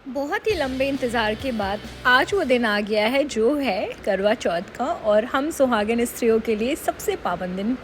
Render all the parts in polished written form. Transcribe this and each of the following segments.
बहुत ही लंबे इंतज़ार के बाद आज वो दिन आ गया है जो है करवा चौथ का, और हम सुहागिन स्त्रियों के लिए सबसे पावन दिन।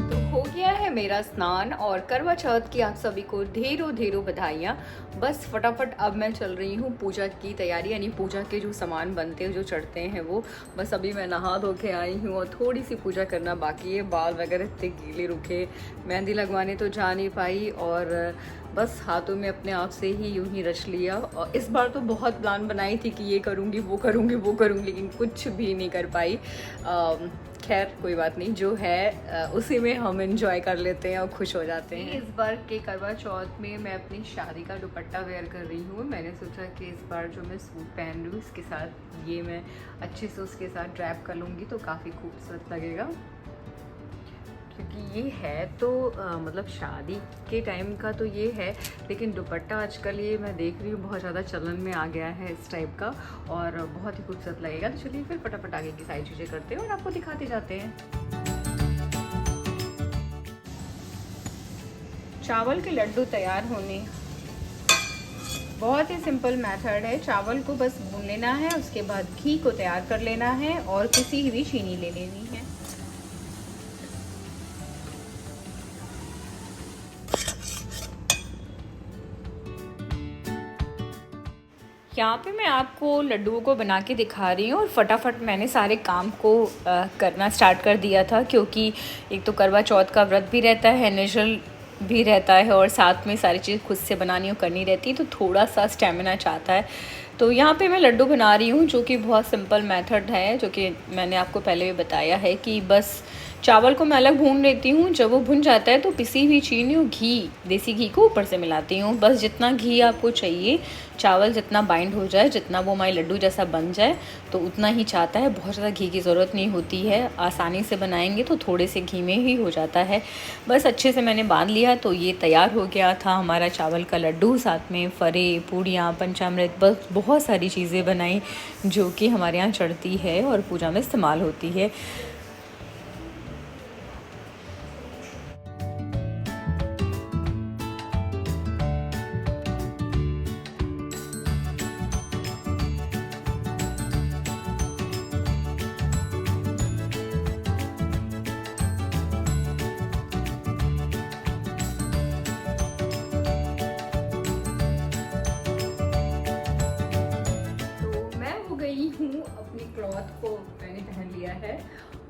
तो हो गया है मेरा स्नान और करवा चौथ की आप सभी को ढेरों ढेरों बधाइयाँ। बस फटाफट अब मैं चल रही हूँ पूजा की तैयारी, यानी पूजा के जो सामान बनते हैं जो चढ़ते हैं वो। बस अभी मैं नहा धो के आई हूँ और थोड़ी सी पूजा करना बाकी है। बाल वगैरह इतने गीले रुके, मेहंदी लगवाने तो जा नहीं पाई और बस हाथों में अपने आप से ही यूं ही रच लिया। और इस बार तो बहुत प्लान बनाई थी कि ये करूँगी वो करूँगी वो करूँगी, लेकिन कुछ भी नहीं कर पाई। खैर कोई बात नहीं, जो है उसी में हम एंजॉय कर लेते हैं और खुश हो जाते हैं। इस बार के करवा चौथ में मैं अपनी शादी का दुपट्टा वेयर कर रही हूँ। मैंने सोचा कि इस बार जो मैं सूट पहन रही हूँ इसके साथ ये मैं अच्छे से उसके साथ ड्रैप कर लूँगी तो काफ़ी खूबसूरत लगेगा। क्योंकि ये है तो मतलब शादी के टाइम का तो ये है, लेकिन दुपट्टा आजकल ये मैं देख रही हूँ बहुत ज़्यादा चलन में आ गया है इस टाइप का और बहुत ही खूबसूरत लगेगा। तो चलिए फिर फटाफट आगे की सारी चीज़ें करते हैं और आपको दिखाते जाते हैं। चावल के लड्डू तैयार होने बहुत ही सिंपल मेथड है। चावल को बस भून लेना है, उसके बाद घी को तैयार कर लेना है और किसी भी चीनी ले लेनी है। यहाँ पे मैं आपको लड्डुओं को बना के दिखा रही हूँ और फटाफट मैंने सारे काम को करना स्टार्ट कर दिया था, क्योंकि एक तो करवा चौथ का व्रत भी रहता है, नेचुरल भी रहता है और साथ में सारी चीज़ खुद से बनानी और करनी रहती है, तो थोड़ा सा स्टेमिना चाहता है। तो यहाँ पे मैं लड्डू बना रही हूँ जो कि बहुत सिंपल मेथड है, जो कि मैंने आपको पहले भी बताया है कि बस चावल को मैं अलग भून लेती हूँ। जब वो भुन जाता है तो पिसी हुई चीनी और घी, देसी घी को ऊपर से मिलाती हूँ। बस जितना घी आपको चाहिए, चावल जितना बाइंड हो जाए, जितना वो हमारी लड्डू जैसा बन जाए तो उतना ही चाहता है। बहुत ज़्यादा घी की ज़रूरत नहीं होती है, आसानी से बनाएंगे तो थोड़े से घी में ही हो जाता है। बस अच्छे से मैंने बांध लिया तो ये तैयार हो गया था हमारा चावल का लड्डू। साथ में फरे, पूड़ियाँ, पंचामृत, बस बहुत सारी चीज़ें बनाई जो कि हमारे यहाँ चढ़ती है और पूजा में इस्तेमाल होती है। गई हूँ अपनी क्लॉथ को मैंने पहन लिया है,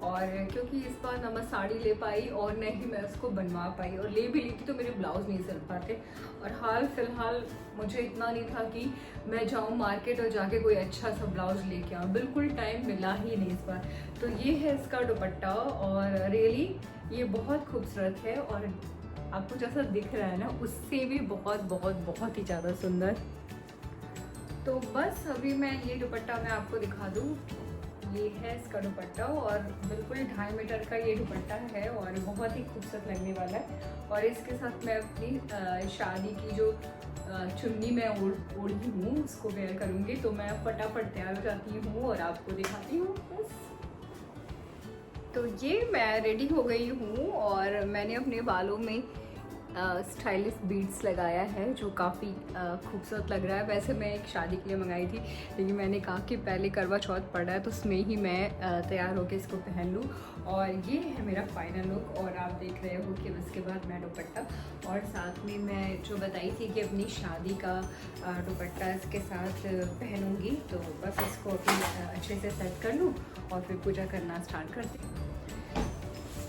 और क्योंकि इस बार ना मैं साड़ी ले पाई और न ही मैं उसको बनवा पाई, और ले भी ली थी तो मेरे ब्लाउज नहीं सिल पाते। और हाल फिलहाल मुझे इतना नहीं था कि मैं जाऊँ मार्केट और जाके कोई अच्छा सा ब्लाउज लेके आऊँ, बिल्कुल टाइम मिला ही नहीं इस बार। तो ये है इसका दुपट्टा और रियली ये बहुत खूबसूरत है और आपको जैसा दिख रहा है ना उससे भी बहुत बहुत बहुत ही ज़्यादा सुंदर। तो बस अभी मैं ये दुपट्टा मैं आपको दिखा दूँ। ये है इसका दुपट्टा और बिल्कुल 2.5 मीटर का ये दुपट्टा है और बहुत ही खूबसूरत लगने वाला है। और इसके साथ मैं अपनी शादी की जो चुन्नी मैं ओढ़ी हूँ उसको वेयर करूँगी। तो मैं फटाफट तैयार हो जाती हूँ और आपको दिखाती हूँ। बस तो ये मैं रेडी हो गई हूँ और मैंने अपने बालों में स्टाइलिश बीड्स लगाया है जो काफ़ी खूबसूरत लग रहा है। वैसे मैं एक शादी के लिए मंगाई थी, लेकिन मैंने कहा कि पहले करवा चौथ पड़ा है तो उसमें ही मैं तैयार होकर इसको पहन लूँ। और ये है मेरा फाइनल लुक और आप देख रहे हो कि उसके बाद मैं दुपट्टा और साथ में मैं जो बताई थी कि अपनी शादी का दुपट्टा इसके साथ पहनूँगी। तो बस इसको अभी अच्छे से सेट कर लूँ और फिर पूजा करना स्टार्ट करती हूँ।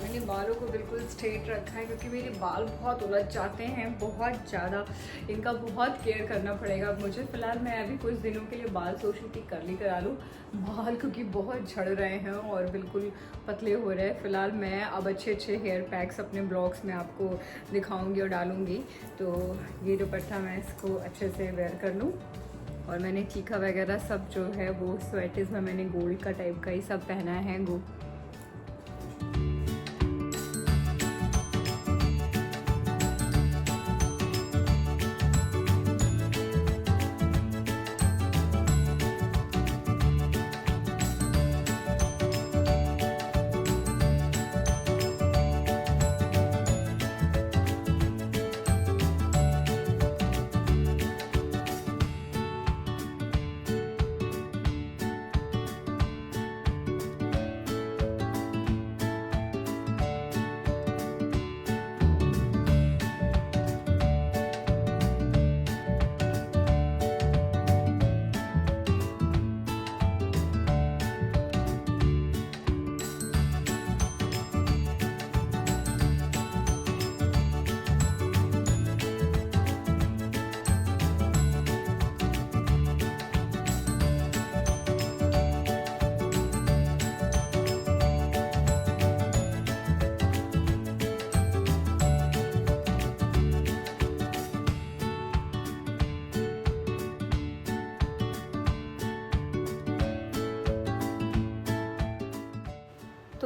मैंने बालों को बिल्कुल स्ट्रेट रखा है क्योंकि मेरे बाल बहुत उलझ जाते हैं बहुत ज़्यादा, इनका बहुत केयर करना पड़ेगा मुझे। फ़िलहाल मैं अभी कुछ दिनों के लिए बाल सोच रही थी कर्ली करा लूँ बाल, क्योंकि बहुत झड़ रहे हैं और बिल्कुल पतले हो रहे हैं। फ़िलहाल मैं अब अच्छे अच्छे हेयर पैक्स अपने ब्लॉग्स में आपको दिखाऊँगी और डालूँगी। तो ये दुपट्टा मैं इसको अच्छे से वेयर कर लूँ। और मैंने चीखा वगैरह सब जो है वो स्वेटर्स में मैंने गोल्ड का टाइप का ही सब पहना है।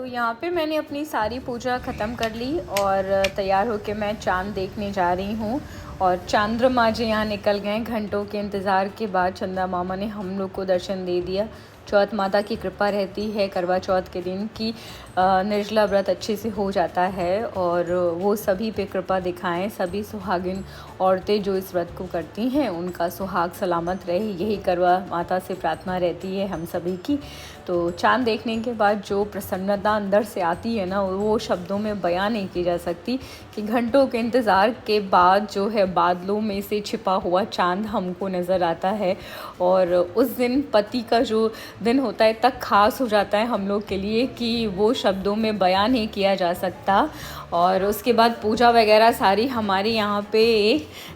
तो यहाँ पे मैंने अपनी सारी पूजा ख़त्म कर ली और तैयार होके मैं चाँद देखने जा रही हूँ। और चंद्रमा जी यहाँ निकल गए। घंटों के इंतज़ार के बाद चंदा मामा ने हम लोग को दर्शन दे दिया। चौथ माता की कृपा रहती है करवा चौथ के दिन की निर्जला व्रत अच्छे से हो जाता है और वो सभी पे कृपा दिखाएं। सभी सुहागिन औरतें जो इस व्रत को करती हैं उनका सुहाग सलामत रहे, यही करवा माता से प्रार्थना रहती है हम सभी की। तो चाँद देखने के बाद जो प्रसन्नता अंदर से आती है ना, वो शब्दों में बयां नहीं की जा सकती। कि घंटों के इंतज़ार के बाद जो है बादलों में से छिपा हुआ चाँद हमको नज़र आता है और उस दिन पति का जो दिन होता है इतना ख़ास हो जाता है हम लोग के लिए कि वो शब्दों में बयान नहीं किया जा सकता। और उसके बाद पूजा वगैरह सारी हमारे यहाँ पे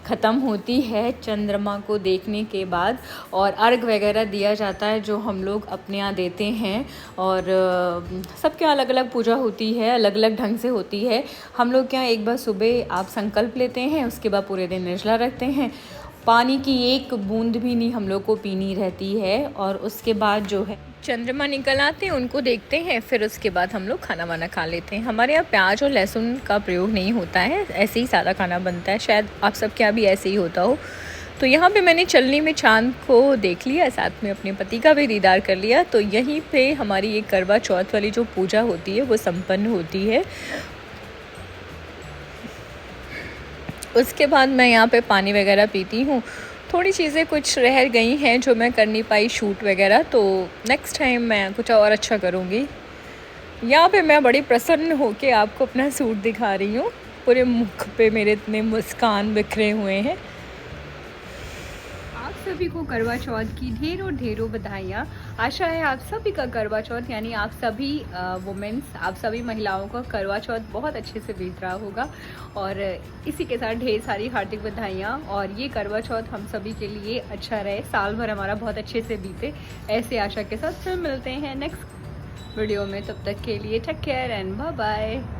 ख़त्म होती है चंद्रमा को देखने के बाद और अर्घ वगैरह दिया जाता है जो हम लोग अपने यहाँ देते हैं। और सबके अलग अलग पूजा होती है, अलग अलग ढंग से होती है। हम लोग के यहाँ एक बार सुबह आप संकल्प लेते हैं, उसके बाद पूरे दिन निर्जला रखते हैं। पानी की एक बूंद भी नहीं हम लोग को पीनी रहती है। और उसके बाद जो है चंद्रमा निकल आते हैं, उनको देखते हैं, फिर उसके बाद हम लोग खाना वाना खा लेते हैं। हमारे यहाँ प्याज और लहसुन का प्रयोग नहीं होता है, ऐसे ही सादा खाना बनता है। शायद आप सबके यहाँ भी ऐसे ही होता हो। तो यहाँ पे मैंने चलनी में चाँद को देख लिया, साथ में अपने पति का भी दीदार कर लिया। तो यहीं पे हमारी ये करवा चौथ वाली जो पूजा होती है वो संपन्न होती है। उसके बाद मैं यहाँ पे पानी वगैरह पीती हूँ। थोड़ी चीज़ें कुछ रह गई हैं जो मैं कर नहीं पाई, शूट वगैरह, तो नेक्स्ट टाइम मैं कुछ और अच्छा करूँगी। यहाँ पे मैं बड़ी प्रसन्न होके आपको अपना सूट दिखा रही हूँ। पूरे मुख पे मेरे इतने मुस्कान बिखरे हुए हैं। आप सभी को करवा चौथ की ढेरों ढेरों बधाइयाँ। आशा है आप सभी का करवा चौथ यानी आप सभी वुमेन्स, आप सभी महिलाओं का करवा चौथ बहुत अच्छे से बीत रहा होगा। और इसी के साथ ढेर सारी हार्दिक बधाइयाँ। और ये करवा चौथ हम सभी के लिए अच्छा रहे, साल भर हमारा बहुत अच्छे से बीते, ऐसे आशा के साथ फिर मिलते हैं नेक्स्ट वीडियो में। तब तक के लिए take care and bye bye.